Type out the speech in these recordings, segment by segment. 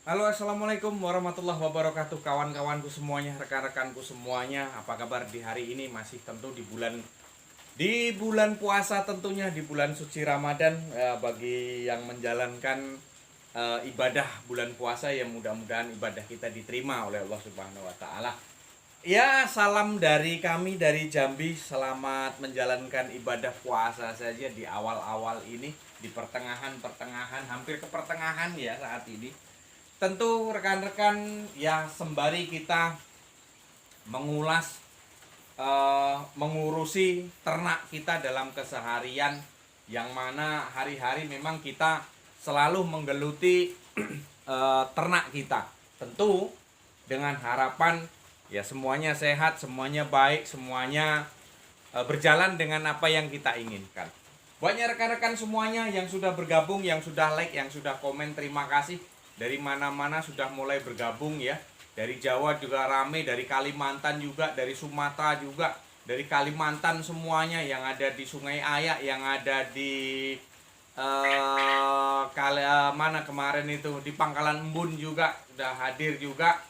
Halo, assalamualaikum warahmatullahi wabarakatuh, kawan-kawanku semuanya, rekan-rekanku semuanya. Apa kabar di hari ini? Masih tentu di bulan puasa, tentunya di bulan suci Ramadan. Bagi yang menjalankan ibadah bulan puasa, ya mudah-mudahan ibadah kita diterima oleh Allah Subhanahu Wa Taala. Ya, salam dari kami dari Jambi. Selamat menjalankan ibadah puasa saja di awal-awal ini, di pertengahan-pertengahan, hampir ke pertengahan ya saat ini. Tentu rekan-rekan, ya sembari kita mengulas mengurusi ternak kita dalam keseharian, yang mana hari-hari memang kita selalu menggeluti ternak kita. Tentu dengan harapan ya semuanya sehat, semuanya baik, semuanya berjalan dengan apa yang kita inginkan. Banyak rekan-rekan semuanya yang sudah bergabung, yang sudah like, yang sudah komen, terima kasih. Dari mana-mana sudah mulai bergabung ya. Dari Jawa juga rame, dari Kalimantan juga, dari Sumatera juga, dari Kalimantan semuanya, yang ada di Sungai Ayak, yang ada di mana kemarin itu di Pangkalan Embun juga sudah hadir juga.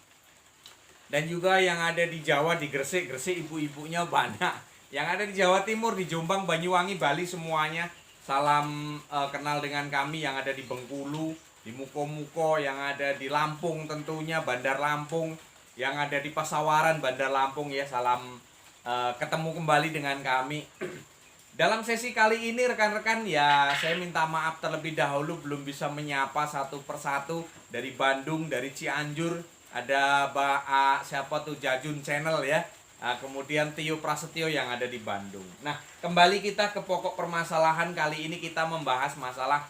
Dan juga yang ada di Jawa, di Gresik, ibu-ibunya banyak. Yang ada di Jawa Timur, di Jombang, Banyuwangi, Bali semuanya. Salam kenal dengan kami yang ada di Bengkulu, di Muko-Muko, yang ada di Lampung tentunya, Bandar Lampung, yang ada di Pasawaran, Bandar Lampung ya. Salam ketemu kembali dengan kami. Dalam sesi kali ini rekan-rekan, ya saya minta maaf terlebih dahulu belum bisa menyapa satu persatu. Dari Bandung, dari Cianjur, ada siapa tuh, Jajun Channel ya. Kemudian Tio Prasetyo yang ada di Bandung. Nah, kembali kita ke pokok permasalahan. Kali ini kita membahas masalah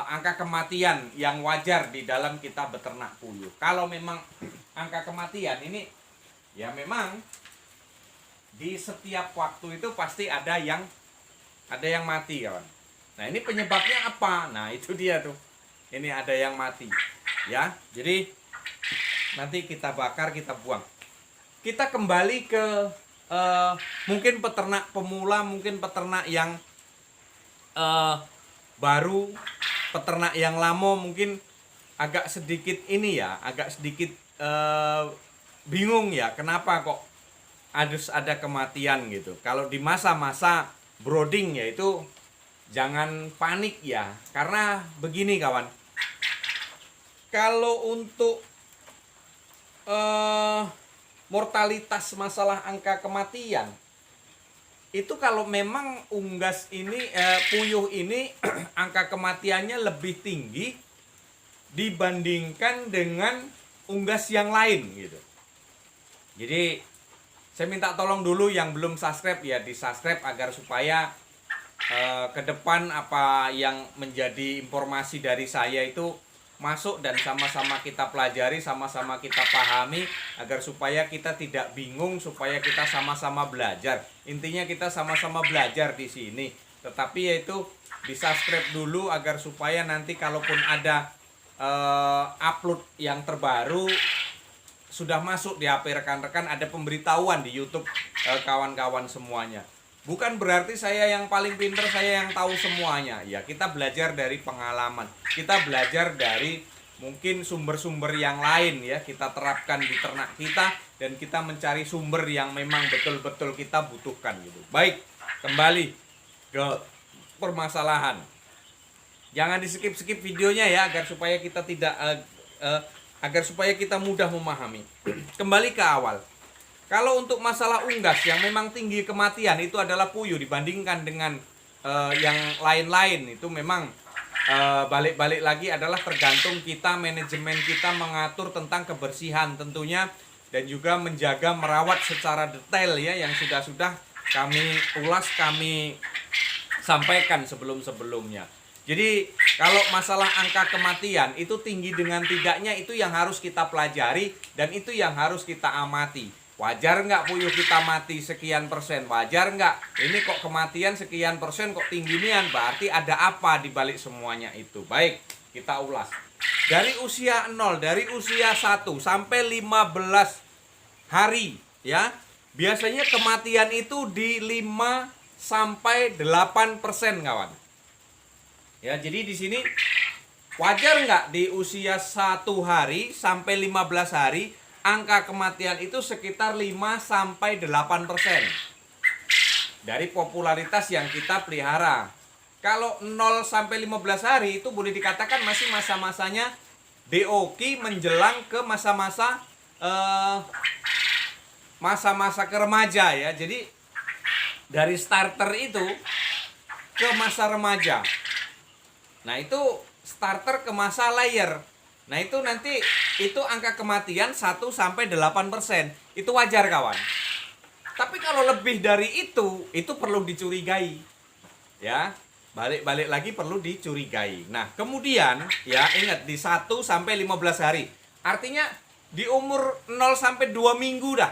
angka kematian yang wajar di dalam kita beternak puyuh. Kalau memang angka kematian ini, ya memang di setiap waktu itu pasti ada yang mati, kawan. Nah, ini penyebabnya apa? Nah, itu dia tuh. Ini ada yang mati. Ya, jadi nanti kita bakar, kita buang. Kita kembali ke mungkin peternak pemula, mungkin peternak yang baru, peternak yang lama mungkin agak sedikit ini ya, agak sedikit bingung ya, kenapa kok harus ada kematian gitu. Kalau di masa-masa brooding ya itu jangan panik ya, karena begini kawan. Kalau untuk mortalitas masalah angka kematian itu, kalau memang unggas ini puyuh ini angka kematiannya lebih tinggi dibandingkan dengan unggas yang lain gitu. Jadi saya minta tolong dulu yang belum subscribe ya di subscribe, agar supaya ke depan apa yang menjadi informasi dari saya itu masuk dan sama-sama kita pelajari, sama-sama kita pahami, agar supaya kita tidak bingung, supaya kita sama-sama belajar. Intinya kita sama-sama belajar di sini. Tetapi yaitu di subscribe dulu, agar supaya nanti kalaupun ada upload yang terbaru sudah masuk di HP rekan-rekan, ada pemberitahuan di YouTube kawan-kawan semuanya. Bukan berarti saya yang paling pinter, saya yang tahu semuanya. Ya, kita belajar dari pengalaman. Kita belajar dari mungkin sumber-sumber yang lain ya, kita terapkan di ternak kita, dan kita mencari sumber yang memang betul-betul kita butuhkan gitu. Baik, kembali ke permasalahan. Jangan di-skip-skip videonya ya, agar supaya kita tidak agar supaya kita mudah memahami. Kembali ke awal. Kalau untuk masalah unggas yang memang tinggi kematian itu adalah puyuh, dibandingkan dengan yang lain-lain, itu memang balik-balik lagi adalah tergantung kita, manajemen kita mengatur tentang kebersihan tentunya, dan juga menjaga merawat secara detail ya, yang sudah-sudah kami ulas, kami sampaikan sebelum-sebelumnya. Jadi kalau masalah angka kematian itu tinggi dengan tidaknya, itu yang harus kita pelajari, dan itu yang harus kita amati. Wajar nggak puyuh kita mati sekian persen? Wajar nggak? Ini kok kematian sekian persen, kok tinggi nian? Berarti ada apa di balik semuanya itu? Baik, kita ulas. Dari usia 0, dari usia 1 sampai 15 hari ya, biasanya kematian itu di 5 sampai 8% kawan. Ya, jadi di sini Wajar nggak di usia 1 hari sampai 15 hari angka kematian itu sekitar 5-8% dari popularitas yang kita pelihara. Kalau 0-15 hari itu boleh dikatakan masih masa-masanya DOQ menjelang ke masa-masa masa-masa ke remaja ya. Jadi dari starter itu ke masa remaja. Nah, itu starter ke masa layer. Nah, itu nanti itu angka kematian 1-8%. Itu wajar, kawan. Tapi kalau lebih dari itu perlu dicurigai. Ya, balik lagi perlu dicurigai. Nah, kemudian ya ingat di 1-15 hari. Artinya di umur 0-2 minggu dah.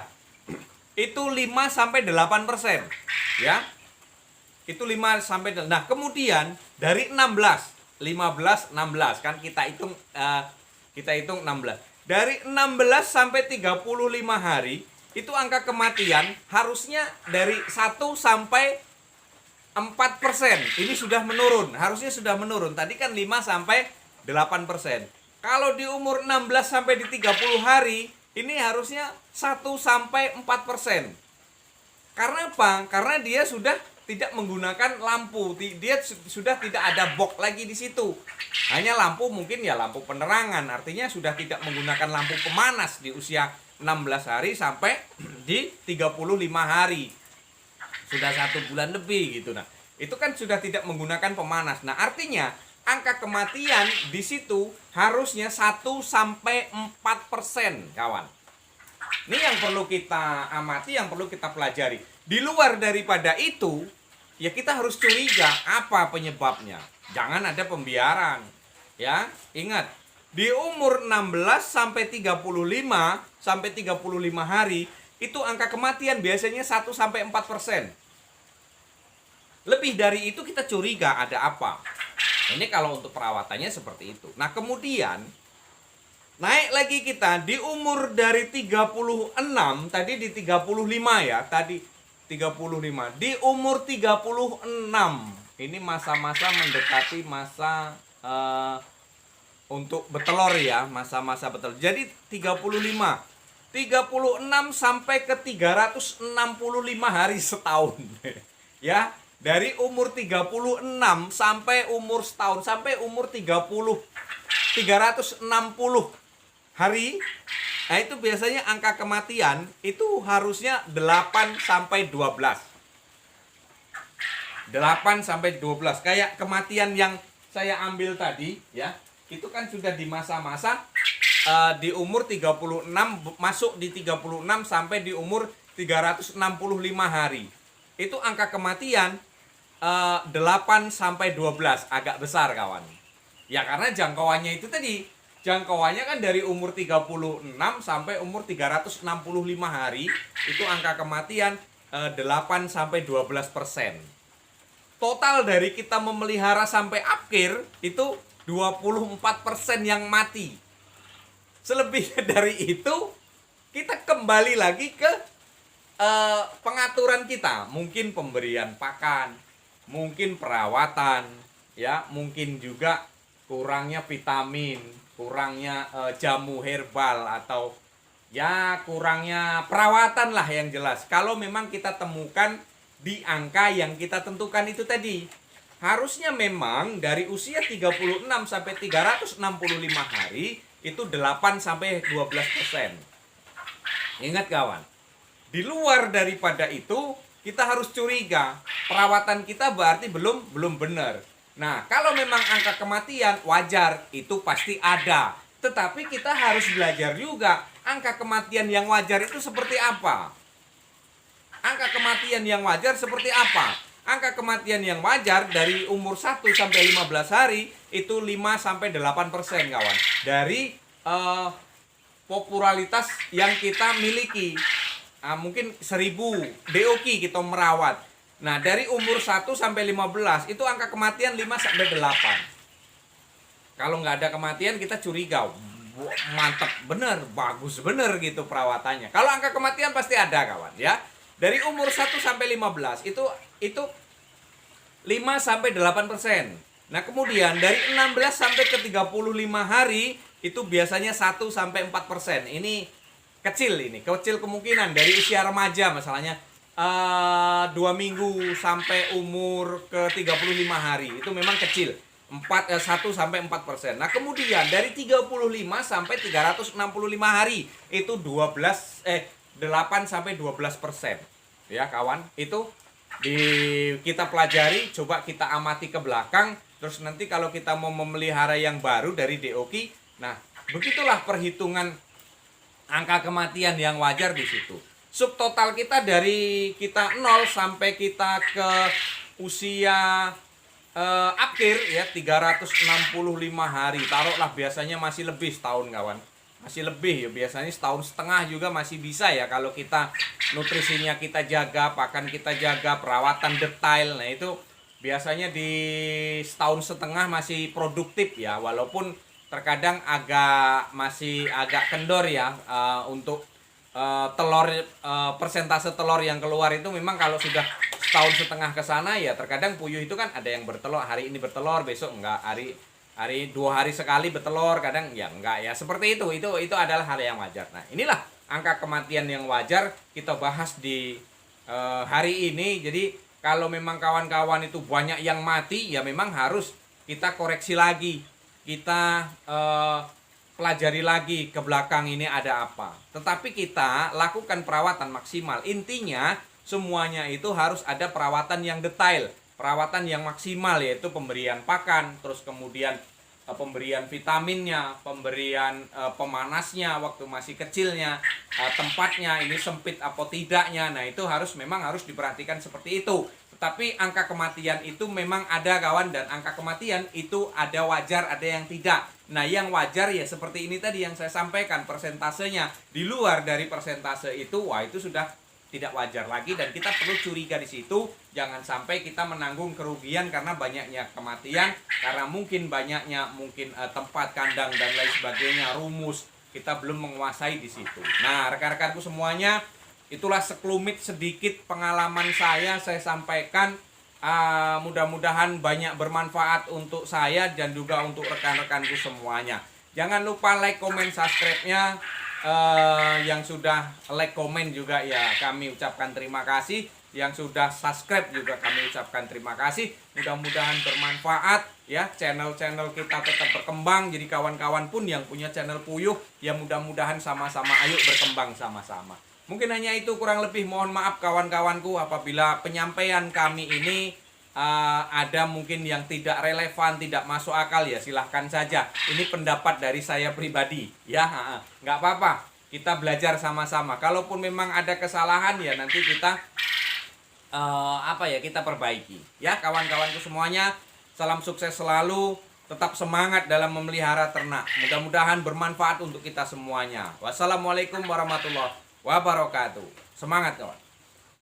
Itu 5-8%. Ya. Itu 5 nah, kemudian dari 15, 16 kan kita hitung 16. Dari 16 sampai 35 hari itu angka kematian harusnya dari 1-4%. Ini sudah menurun, harusnya sudah menurun. Tadi kan 5-8%. Kalau di umur 16 sampai di 30 hari ini harusnya 1-4%. Karena apa? Karena dia sudah tidak menggunakan lampu, dia sudah tidak ada box lagi di situ. Hanya lampu, mungkin ya lampu penerangan, artinya sudah tidak menggunakan lampu pemanas di usia 16 hari sampai di 35 hari. Sudah 1 bulan lebih gitu. Nah, itu kan sudah tidak menggunakan pemanas. Nah, artinya angka kematian di situ harusnya 1-4%, kawan. Ini yang perlu kita amati, yang perlu kita pelajari. Di luar daripada itu, ya kita harus curiga apa penyebabnya. Jangan ada pembiaran. Ya, ingat, di umur 16 sampai 35 hari itu angka kematian biasanya 1-4%. Lebih dari itu kita curiga ada apa. Ini kalau untuk perawatannya seperti itu. Nah, kemudian naik lagi kita di umur dari 36, tadi di 35 ya, tadi 35. Di umur 36, ini masa-masa mendekati masa untuk betelor ya, masa-masa betelor. Jadi 36 sampai ke 365 hari setahun. Ya, dari umur 36 sampai umur setahun, sampai umur 360 hari. Nah, itu biasanya angka kematian itu harusnya 8-12. 8-12. Kayak kematian yang saya ambil tadi ya, itu kan sudah di masa-masa di umur 36, masuk di 36 sampai di umur 365 hari. Itu angka kematian 8-12, agak besar, kawan. Ya, karena jangkauannya itu tadi, jangkauannya kan dari umur 36 sampai umur 365 hari, itu angka kematian 8-12%. Total dari kita memelihara sampai akhir itu 24% yang mati. Selebihnya dari itu kita kembali lagi ke pengaturan kita, mungkin pemberian pakan, mungkin perawatan, ya, mungkin juga kurangnya vitamin, kurangnya jamu herbal, atau ya kurangnya perawatan lah yang jelas. Kalau memang kita temukan di angka yang kita tentukan itu tadi, harusnya memang dari usia 36 sampai 365 hari itu 8-12%. Ingat, kawan, di luar daripada itu kita harus curiga, perawatan kita berarti belum benar. Nah, kalau memang angka kematian wajar, itu pasti ada. Tetapi kita harus belajar juga angka kematian yang wajar itu seperti apa. Angka kematian yang wajar seperti apa? Angka kematian yang wajar dari umur 1-15 hari itu 5-8%, kawan. Dari popularitas yang kita miliki. Mungkin 1000 DOQ kita merawat. Nah, dari umur 1-15 itu angka kematian 5-8. Kalau nggak ada kematian kita curiga, mantap bener, bagus bener gitu perawatannya. Kalau angka kematian pasti ada, kawan, ya. Dari umur 1-15 itu 5-8%. Nah, kemudian dari 16 sampai ke 35 hari itu biasanya 1-4%. Ini kecil kemungkinan dari usia remaja misalnya 2 minggu sampai umur ke 35 hari itu memang kecil 1-4%. Nah, kemudian dari 35 sampai 365 hari itu 8-12%. Ya, kawan, itu kita pelajari, coba kita amati ke belakang, terus nanti kalau kita mau memelihara yang baru dari DOKI, nah, begitulah perhitungan angka kematian yang wajar di situ. Subtotal kita dari kita 0 sampai kita ke usia akhir ya 365 hari. Taruhlah biasanya masih lebih setahun, kawan. Masih lebih ya, biasanya setahun setengah juga masih bisa ya kalau kita nutrisinya kita jaga, pakan kita jaga, perawatan detail. Nah, itu biasanya di setahun setengah masih produktif ya, walaupun terkadang masih agak kendor ya untuk telur, persentase telur yang keluar itu memang kalau sudah setahun setengah ke sana ya terkadang puyuh itu kan ada yang bertelur, hari ini bertelur, besok enggak, hari 2 hari sekali bertelur, kadang ya enggak ya, seperti itu adalah hal yang wajar. Nah, inilah angka kematian yang wajar kita bahas di hari ini. Jadi kalau memang kawan-kawan itu banyak yang mati ya memang harus kita koreksi lagi, kita pelajari lagi ke belakang ini ada apa. Tetapi kita lakukan perawatan maksimal. Intinya semuanya itu harus ada perawatan yang detail, perawatan yang maksimal, yaitu pemberian pakan, terus kemudian pemberian vitaminnya, pemberian pemanasnya waktu masih kecilnya, tempatnya ini sempit apa tidaknya. Nah, itu memang harus diperhatikan seperti itu. Tetapi angka kematian itu memang ada, kawan, dan angka kematian itu ada wajar, ada yang tidak. Nah, yang wajar ya seperti ini tadi yang saya sampaikan, persentasenya. Di luar dari persentase itu, wah, itu sudah tidak wajar lagi dan kita perlu curiga di situ. Jangan sampai kita menanggung kerugian karena banyaknya kematian, karena banyaknya tempat kandang dan lain sebagainya, rumus kita belum menguasai di situ. Nah, rekan-rekanku semuanya, itulah sekelumit sedikit pengalaman saya sampaikan. Mudah-mudahan banyak bermanfaat untuk saya dan juga untuk rekan-rekanku semuanya. Jangan lupa like, comment, subscribe-nya. Yang sudah like, komen juga ya kami ucapkan terima kasih. Yang sudah subscribe juga kami ucapkan terima kasih. Mudah-mudahan bermanfaat ya, channel-channel kita tetap berkembang. Jadi kawan-kawan pun yang punya channel puyuh ya, mudah-mudahan sama-sama ayo berkembang sama-sama. Mungkin hanya itu, kurang lebih mohon maaf kawan-kawanku apabila penyampaian kami ini ada mungkin yang tidak relevan, tidak masuk akal, ya silahkan saja. Ini pendapat dari saya pribadi ya, nggak apa-apa, kita belajar sama-sama. Kalaupun memang ada kesalahan ya nanti kita kita perbaiki ya. Kawan-kawanku semuanya, salam sukses selalu, tetap semangat dalam memelihara ternak. Mudah-mudahan bermanfaat untuk kita semuanya. Wassalamualaikum warahmatullahi wabarakatuh. Semangat, kawan.